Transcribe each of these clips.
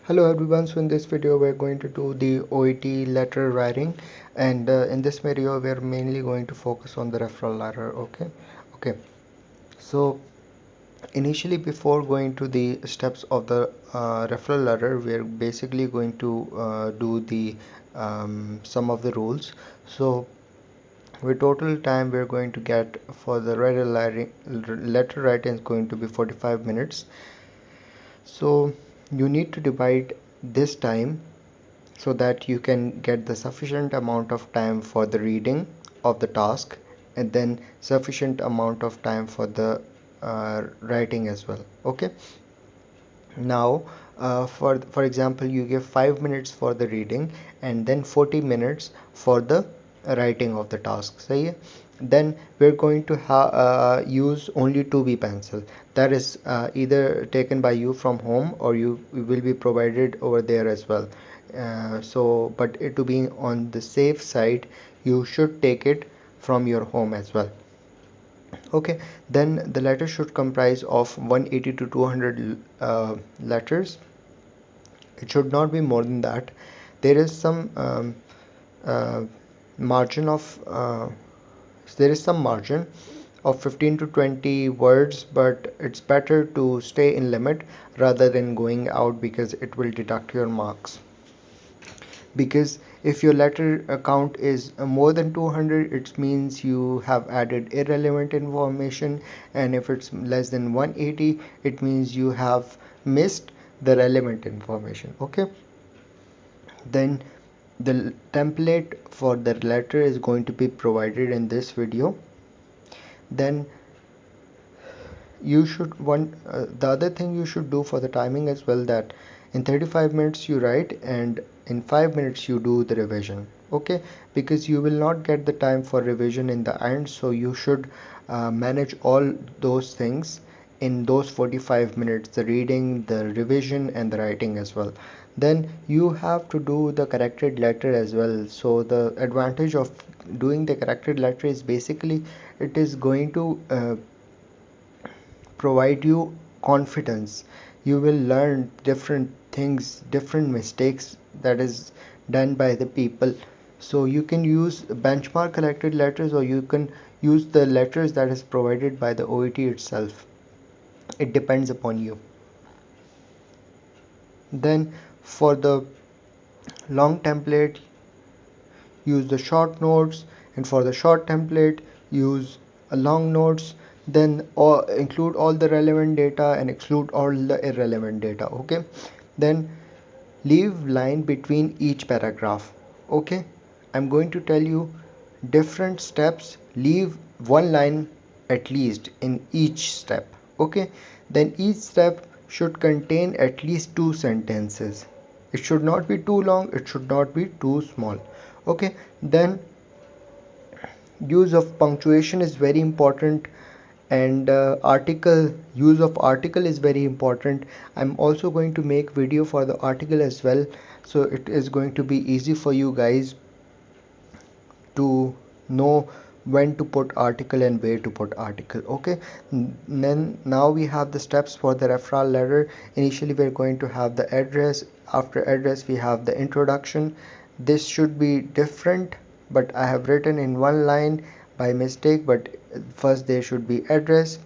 Hello everyone, so in this video we're going to do the OET letter writing, and in this video we're mainly going to focus on the referral letter. Okay, so initially, before going to the steps of the referral letter, we're basically going to do the some of the rules. So with total time we're going to get for the letter writing is going to be 45 minutes. So you need to divide this time so that you can get the sufficient amount of time for the reading of the task, and then sufficient amount of time for the writing as well. Okay, now for example, you give 5 minutes for the reading and then 40 minutes for the writing of the task. So then we're going to use only 2B pencil, that is either taken by you from home or you will be provided over there as well. But to be on the safe side, you should take it from your home as well. Okay, then the letter should comprise of 180 to 200 letters. It should not be more than that. There is some uh, margin of there is some margin of 15 to 20 words, but it's better to stay in limit rather than going out, because it will deduct your marks. Because if your letter count is more than 200, it means you have added irrelevant information, and if it's less than 180, it means you have missed the relevant information. Okay, then the template for the letter is going to be provided in this video. Then you should the other thing you should do for the timing as well, that in 35 minutes you write and in 5 minutes you do the revision. Okay, because you will not get the time for revision in the end, so you should manage all those things in those 45 minutes, the reading, the revision and the writing as well. Then you have to do the corrected letter as well. So the advantage of doing the corrected letter is basically it is going to provide you confidence. You will learn different things, different mistakes that is done by the people. So you can use benchmark collected letters, or you can use the letters that is provided by the OET itself. It depends upon you. Then for the long template, use the short notes, and for the short template, use a long notes. Then include all the relevant data and exclude all the irrelevant data. Okay, then leave line between each paragraph. Okay, I'm going to tell you different steps. Leave one line at least in each step. Okay, then each step should contain at least 2 sentences. It should not be too long, it should not be too small. Okay, then use of punctuation is very important, and article, use of article is very important. I'm also going to make video for the article as well, so it is going to be easy for you guys to know when to put article and where to put article. Okay, then now we have the steps for the referral letter. Initially we're going to have the address. After address we have the introduction. This should be different, but I have written in one line by mistake. But first there should be address,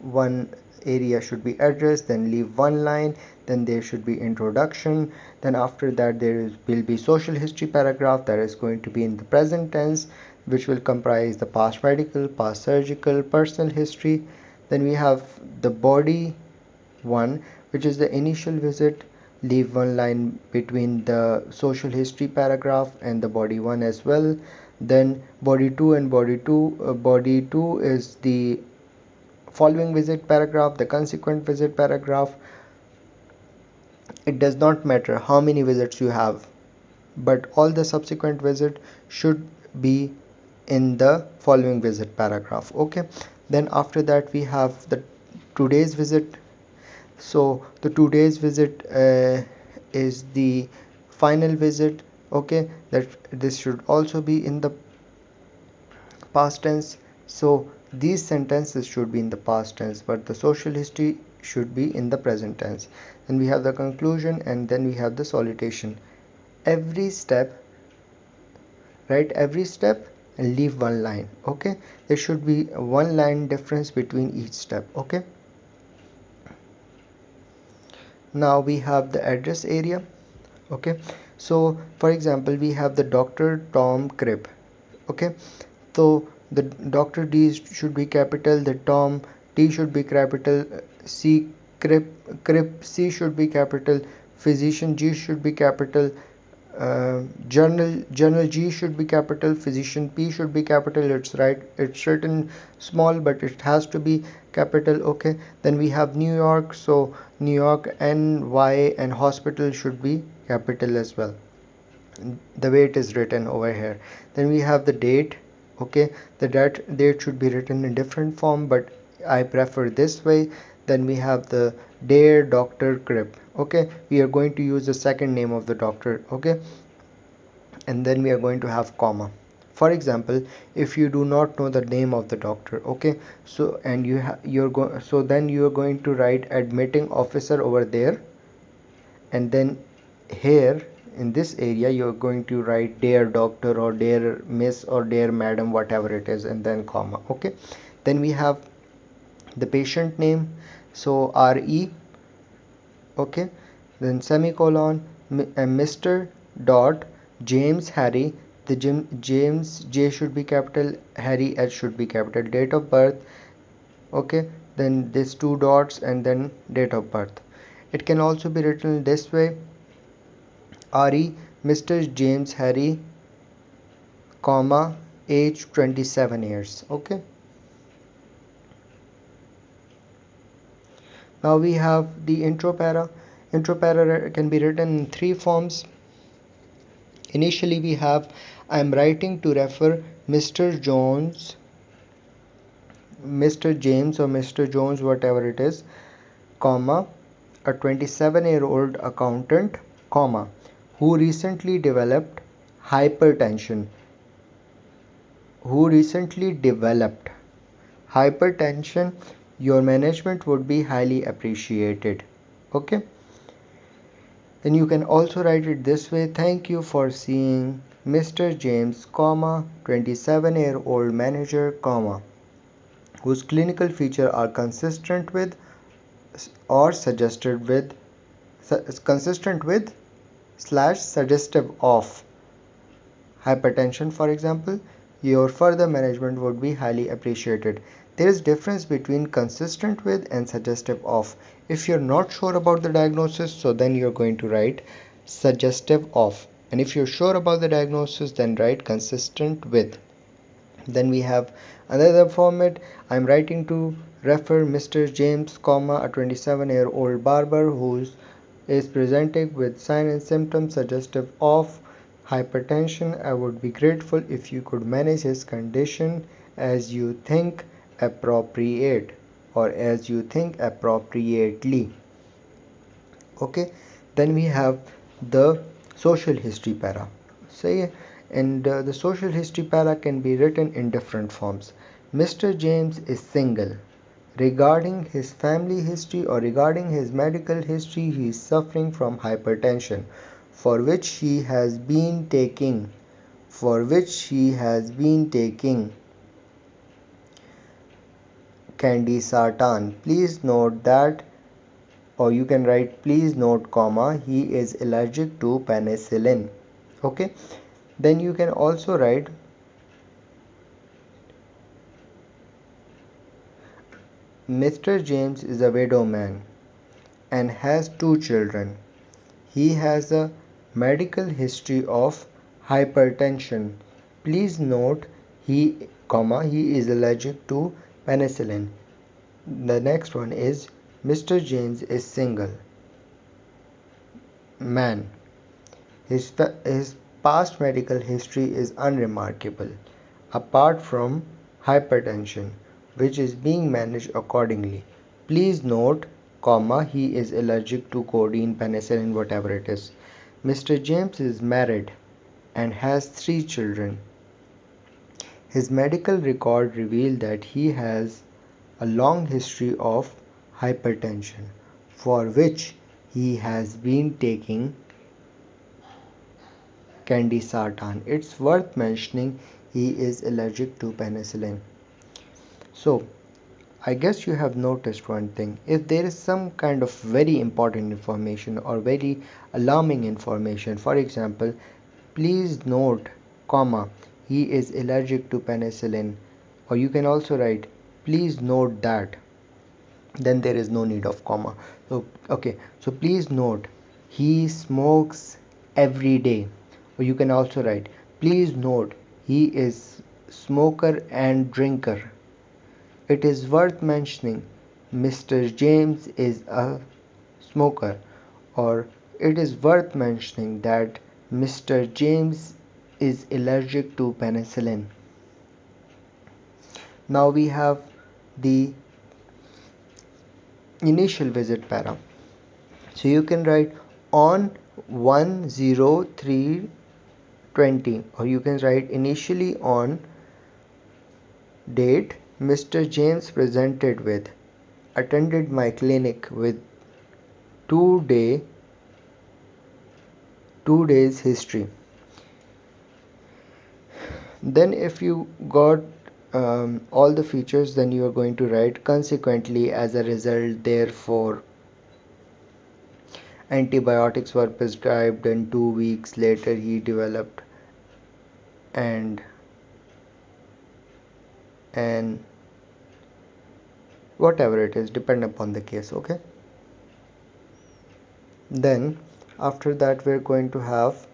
one area should be address, then leave one line, then there should be introduction, then after that will be social history paragraph that is going to be in the present tense, which will comprise the past medical, past surgical, personal history. Then we have the body 1, which is the initial visit. Leave one line between the social history paragraph and the body 1 as well. Then body 2 and body 2 is the following visit paragraph, the consequent visit paragraph. It does not matter how many visits you have, but all the subsequent visit should be in the following visit paragraph. Okay, then after that we have the today's visit. So the today's visit is the final visit. Okay, that this should also be in the past tense. So these sentences should be in the past tense, but the social history should be in the present tense. Then we have the conclusion, and then we have the salutation. Every step, write every step and leave one line. Okay, there should be a one line difference between each step. Okay, now we have the address area. Okay, so for example, we have the Dr. Tom Cribb. Okay, so the Dr. D should be capital, the Tom T should be capital, C Cribb C should be capital, physician G should be capital, journal G should be capital, physician P should be capital. It's right, it's written small but it has to be capital. Okay, then we have New York, so New York NY and hospital should be capital as well, the way it is written over here. Then we have the date. Okay, the date should be written in different form, but I prefer this way. Then we have the Dear Dr. Cribb. Okay, we are going to use the second name of the doctor. Okay, and then we are going to have comma. For example, if you do not know the name of the doctor, okay, so and then you are going to write admitting officer over there, and then here in this area you're going to write dear doctor or dear miss or dear madam, whatever it is, and then comma. Okay, then we have the patient name, so RE. Okay, then semicolon, Mr. dot James Harry, the James J should be capital, Harry H should be capital, date of birth. Okay, then this two dots and then date of birth. It can also be written this way: RE Mr. James Harry, comma, age 27 years. Okay, now we have the intro para. Intro para can be written in three forms. Initially we have, I am writing to refer Mr. Jones, Mr. James or Mr. Jones, whatever it is, comma, a 27-year-old accountant, comma, who recently developed hypertension, your management would be highly appreciated. Okay, then you can also write it this way: thank you for seeing Mr. James, comma, 27-year-old manager, comma, whose clinical features are consistent with or suggested with consistent with slash suggestive of hypertension, for example. Your further management would be highly appreciated. There is difference between consistent with and suggestive of. If you're not sure about the diagnosis, so then you're going to write suggestive of, and if you're sure about the diagnosis, then write consistent with. Then we have another format. I'm writing to refer Mr. James, comma, a 27-year-old barber who is presenting with signs and symptoms suggestive of hypertension. I would be grateful if you could manage his condition as you think appropriate or as you think appropriately. Okay, then we have the social history para. Say, and the social history para can be written in different forms. Mr. James is single. Regarding his family history or regarding his medical history, he is suffering from hypertension, for which he has been taking candy sartan. Please note that, or you can write please note, comma, he is allergic to penicillin. Okay, then you can also write Mr. James is a widow man and has two children. He has a medical history of hypertension. Please note he is allergic to penicillin. The next one is Mr. James is single man. His past medical history is unremarkable, apart from hypertension, which is being managed accordingly. Please note, comma, he is allergic to codeine, penicillin, whatever it is. Mr. James is married and has 3 children. His medical record revealed that he has a long history of hypertension, for which he has been taking candesartan. It's worth mentioning he is allergic to penicillin. So, I guess you have noticed one thing. If there is some kind of very important information or very alarming information, for example, please note, comma, he is allergic to penicillin, or you can also write, please note that, then there is no need of comma. So, okay, so please note, he smokes every day, or you can also write, please note, he is smoker and drinker. It is worth mentioning Mr. James is a smoker, or it is worth mentioning that Mr. James is allergic to penicillin. Now we have the initial visit para. So you can write on 10320, or you can write initially on date Mr. James presented with, attended my clinic with 2 day 2 days history. Then if you got all the features, then you are going to write consequently, as a result, therefore, antibiotics were prescribed and 2 weeks later he developed and whatever it is, depend upon the case. Okay, then after that we're going to have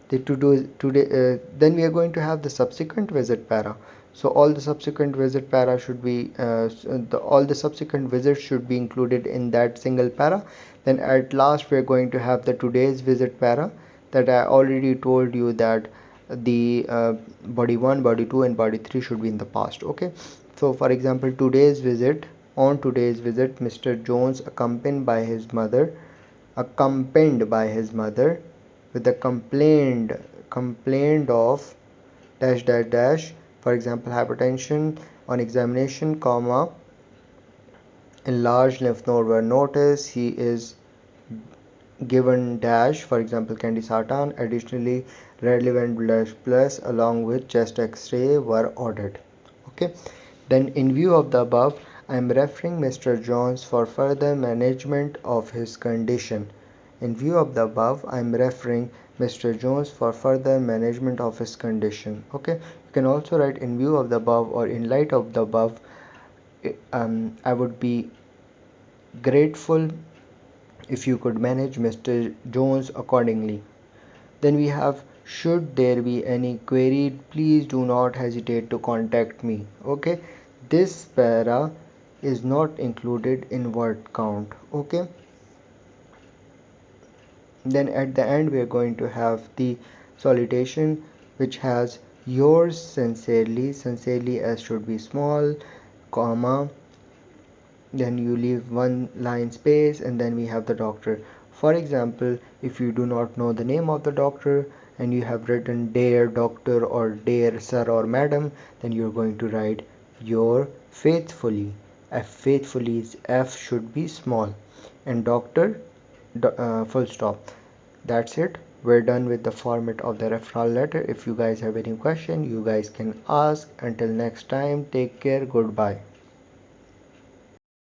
the today then we are going to have the subsequent visit para. So all the subsequent visit para should be all the subsequent visits should be included in that single para. Then at last we are going to have the today's visit para, that I already told you that the body 1, body 2 and body 3 should be in the past. Okay, so for example, today's visit, on today's visit Mr. Jones accompanied by his mother with the complained of dash dash dash, for example hypertension. On examination, comma, enlarged lymph node were noticed. He is given dash, for example candesartan. Additionally, relevant blood plus along with chest x-ray were ordered. Okay, then in view of the above, I am referring Mr. Jones for further management of his condition. In view of the above, I am referring Mr. Jones for further management of his condition. Okay, you can also write in view of the above or in light of the above. I would be grateful if you could manage Mr. Jones accordingly. Then we have, should there be any query, please do not hesitate to contact me. Okay, this para is not included in word count. Okay, then at the end we are going to have the salutation, which has yours sincerely, sincerely as should be small, comma, then you leave one line space, and then we have the doctor. For example, if you do not know the name of the doctor and you have written dear doctor or dear sir or madam, then you're going to write your faithfully. Faithfully, F should be small, and doctor full stop. That's it. We're done with the format of the referral letter. If you guys have any question, you guys can ask. Until next time, take care. Goodbye.